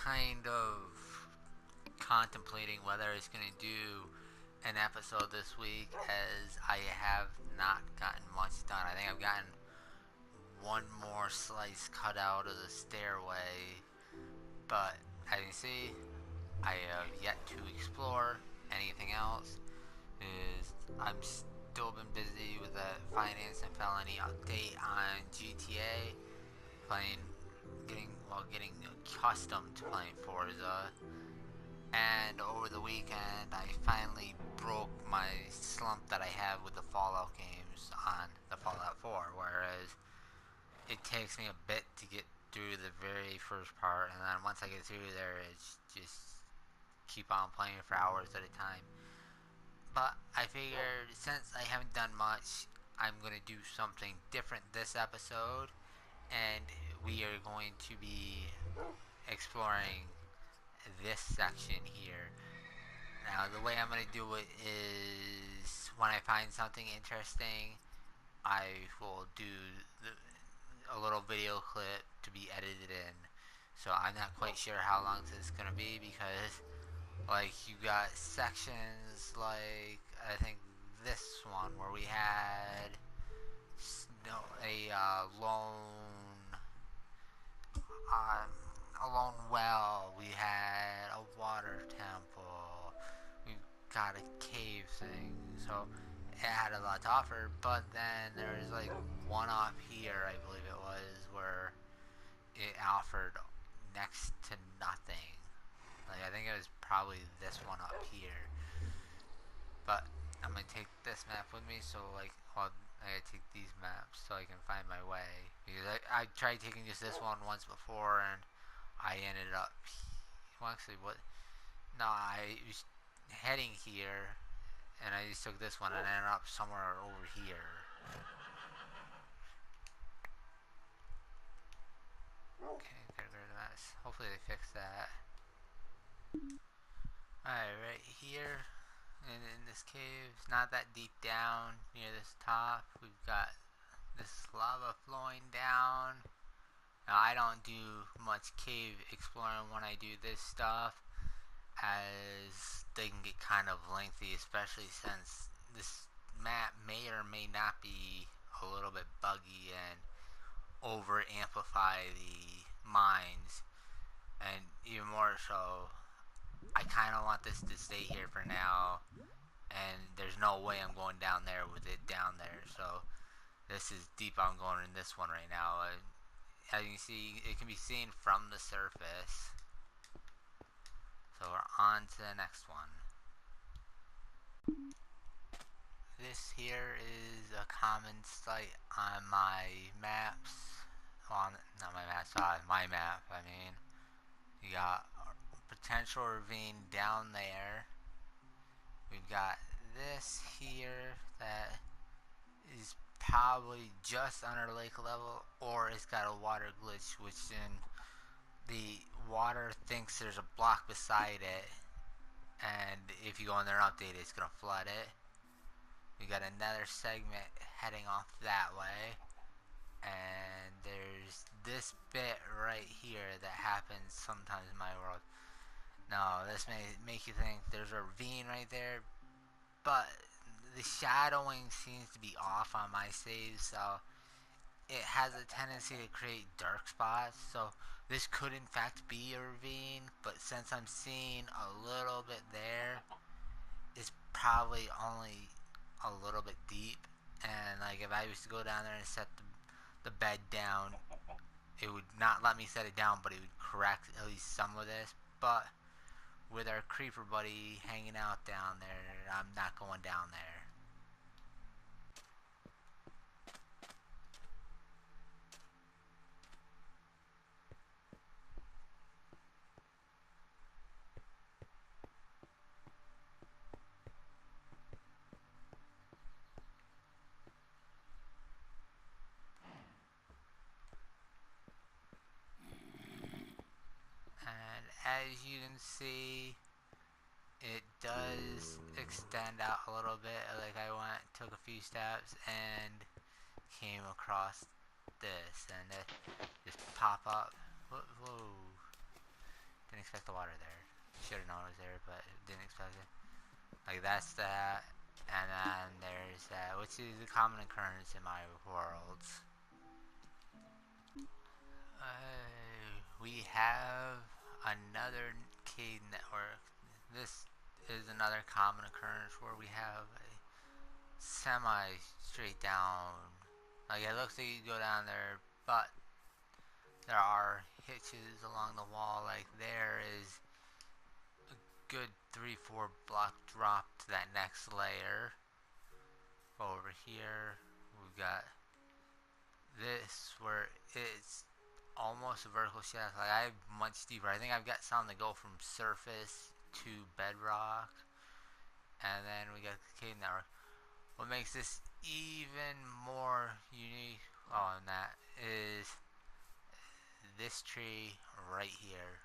kind of contemplating whether I was going to do an episode this week, as I have not gotten much done. I think I've gotten one more slice cut out of the stairway, but as you see, I have yet to explore anything else. Is I'm still been busy with the finance and felony update on GTA, playing, getting accustomed to playing Forza. And over the weekend, I finally broke my slump that I have with the Fallout games on the Fallout 4. Whereas it takes me a bit to get through the very first part, and then once I get through there, it's just keep on playing for hours at a time. But I figured since I haven't done much, I'm gonna do something different this episode, and we are going to be exploring this section here. Now, the way I'm going to do it is when I find something interesting, I will do a little video clip to be edited in. So I'm not quite sure how long this is going to be, because like you got sections like I think this one where we had um, a lone well, we had a water temple, we got a cave thing, so it had a lot to offer. But then there was like one up here, I believe it was, where it offered next to nothing. Like, I think it was probably this one up here. But I'm gonna take this map with me, so like, well, I gotta take these maps so I can find my way. Because I tried taking just this one once before, and I ended up, well, actually, what? No, I was heading here, and I just took this one and ended up somewhere over here. Okay, gotta go to the maps. Hopefully they fix that. Alright, right here, and in this cave, not that deep down near this top, we've got this lava flowing down. Now, I don't do much cave exploring when I do this stuff, as they can get kind of lengthy, especially since this map may or may not be a little bit buggy and over amplify the mines. And even more so, I kind of want this to stay here for now, and there's no way I'm going down there with it down there. So this is deep. I'm going in this one right now. As you can see, it can be seen from the surface. So we're on to the next one. This here is a common site on my maps. Well, not my maps, my map, I mean. You got a potential ravine down there. We've got this here that is probably just under lake level, or it's got a water glitch, which then the water thinks there's a block beside it, and if you go in there and update it, it's gonna flood it. We got another segment heading off that way, and there's this bit right here that happens sometimes in my world. Now, this may make you think there's a ravine right there, but the shadowing seems to be off on my save, so it has a tendency to create dark spots. So this could in fact be a ravine, but since I'm seeing a little bit there, it's probably only a little bit deep. And like, if I was to go down there and set the bed down, it would not let me set it down, but it would correct at least some of this. But with our creeper buddy hanging out down there, I'm not going down there. And as you can see, it does extend out a little bit. Like, I took a few steps and came across this, and it just pop up. Whoa, Didn't expect the water there. Should have known it was there, but didn't expect it. Like, that's that. And then there's that, which is a common occurrence in my worlds. We have another cave network. This is another common occurrence where we have a semi straight down. Like, it looks like you go down there, but there are hitches along the wall. Like, there is a good 3-4 block drop to that next layer. Over here, we've got this where it's almost a vertical shaft. Like, I have much deeper. I think I've got some that go from surface to bedrock. And then we got the cave network. What makes this even more unique on that is this tree right here.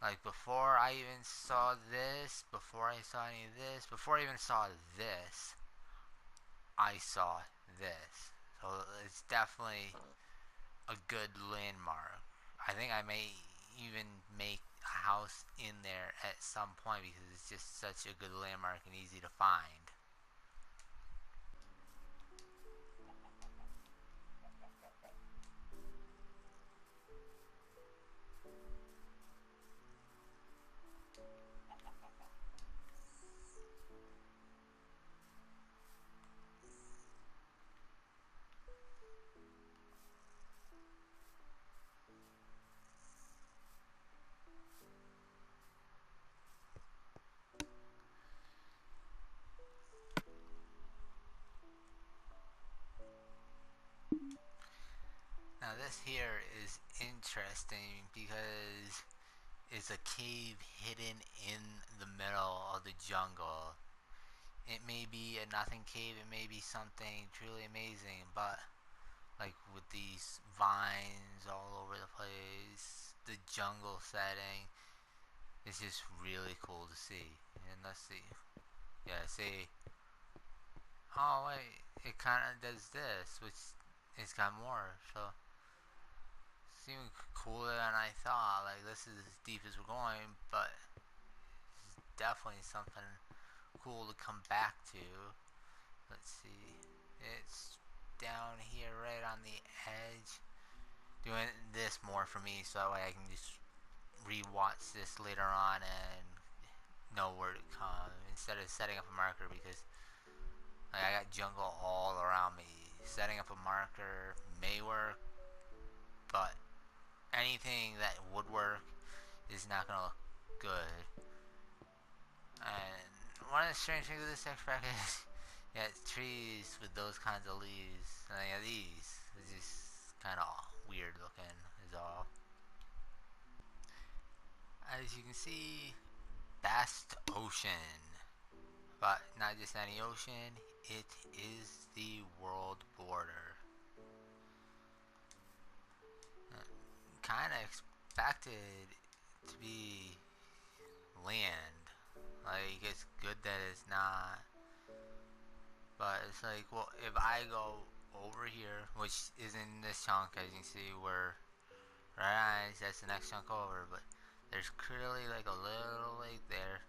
Like, before I even saw this, before I saw any of this, before I even saw this, I saw this. So it's definitely a good landmark. I think I may even make a house in there at some point because it's just such a good landmark and easy to find. Now this here is interesting because it's a cave hidden in the middle of the jungle. It may be a nothing cave, it may be something truly amazing, but like with these vines all over the place, the jungle setting, it's just really cool to see. And let's see. Yeah, see. Oh wait, it kind of does this, which it's got more. So it's even cooler than I thought. Like, this is as deep as we're going, but it's definitely something cool to come back to. Let's see. It's down here right on the edge. Doing this more for me so that way I can just re-watch this later on and know where to come instead of setting up a marker, because like, I got jungle all around me. Setting up a marker may work, but anything that would work is not gonna look good. And one of the strange things with this extract is yeah, it's trees with those kinds of leaves. And yeah, these is just kind of weird looking is all. As you can see, vast ocean. But not just any ocean, it is the world border. Kind of expected to be land. Like, it's good that it's not. But it's like, well, if I go over here, which is in this chunk, as you can see, where right on, that's the next chunk over, but there's clearly like a little lake there.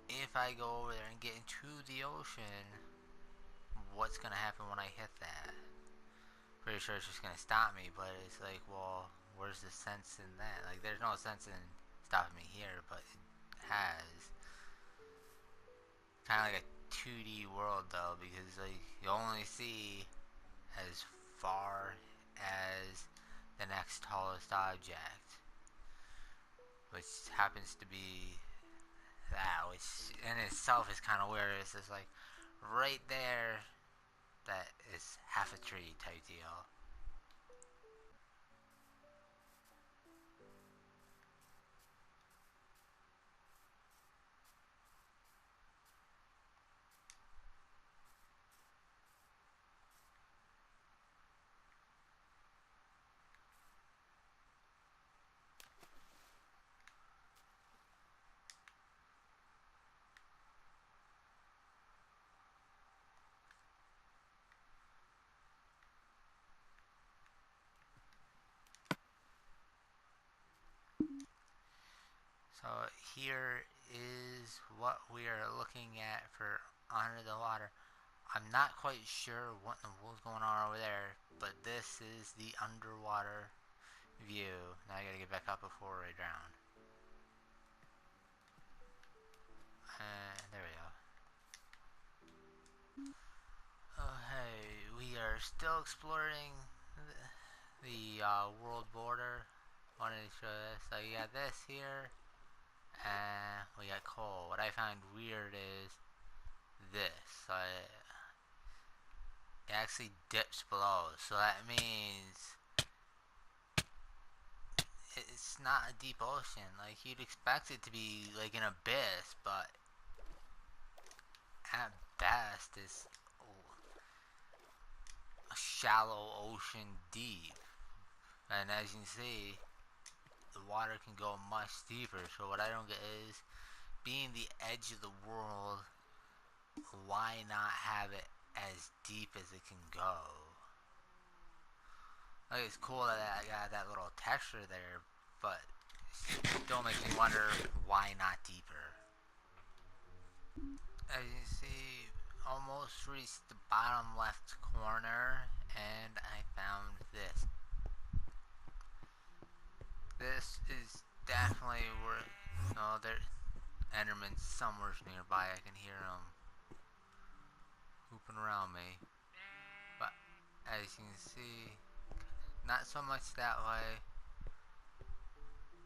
If I go over there and get into the ocean, what's gonna happen when I hit that? Pretty sure it's just gonna stop me, but it's like, well, where's the sense in that? Like, there's no sense in stopping me here, but it has. Kind of like a 2D world though, because like you only see as far as the next tallest object, which happens to be that, which in itself is kind of weird. It's just like right there, that is half a tree type deal. So here is what we are looking at for under the water. I'm not quite sure what in the world's going on over there, but this is the underwater view. Now I gotta get back up before I drown. There we go. Oh hey, we are still exploring the world border. Wanted to show this. So you got this here, and we got coal. What I find weird is this. It actually dips below, so that means it's not a deep ocean. Like, you'd expect it to be like an abyss, but at best it's a shallow ocean deep. And as you can see, the water can go much deeper. So what I don't get is, being the edge of the world, why not have it as deep as it can go? Like, it's cool that I got that little texture there, but it still makes me wonder, why not deeper? As you see, almost reached the bottom left corner, and I found this. This is definitely worth. No, there, Enderman's somewhere nearby. I can hear him hooping around me. But as you can see, not so much that way,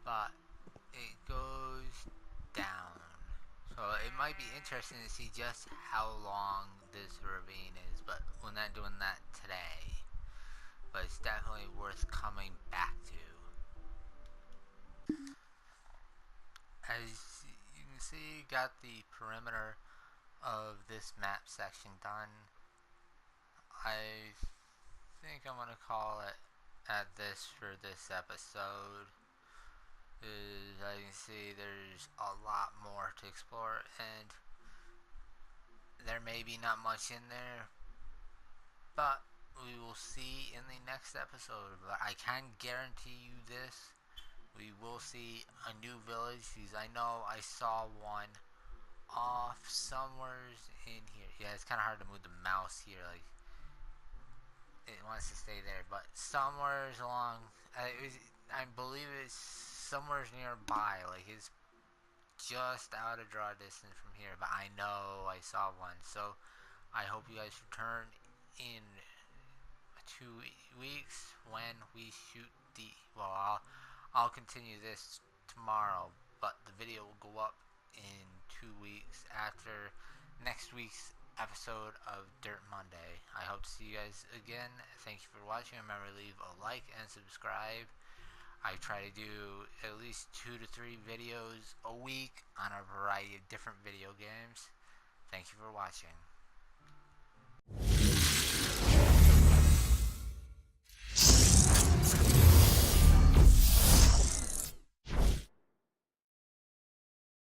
but it goes down. So it might be interesting to see just how long this ravine is, but we're not doing that today. But it's definitely worth coming back to. As you can see, got the perimeter of this map section done. I think I'm gonna call it at this for this episode. As you can see, there's a lot more to explore, and there may be not much in there, but we will see in the next episode. But I can guarantee you this: we will see a new village, because I know I saw one off somewhere in here. Yeah, it's kind of hard to move the mouse here, like it wants to stay there, but somewhere along, I believe it's somewhere nearby, like it's just out of draw distance from here, but I know I saw one. So I hope you guys return in 2 weeks when we shoot the, well, I'll continue this tomorrow, but the video will go up in 2 weeks after next week's episode of Dirt Monday. I hope to see you guys again. Thank you for watching. Remember to leave a like and subscribe. I try to do at least 2 to 3 videos a week on a variety of different video games. Thank you for watching.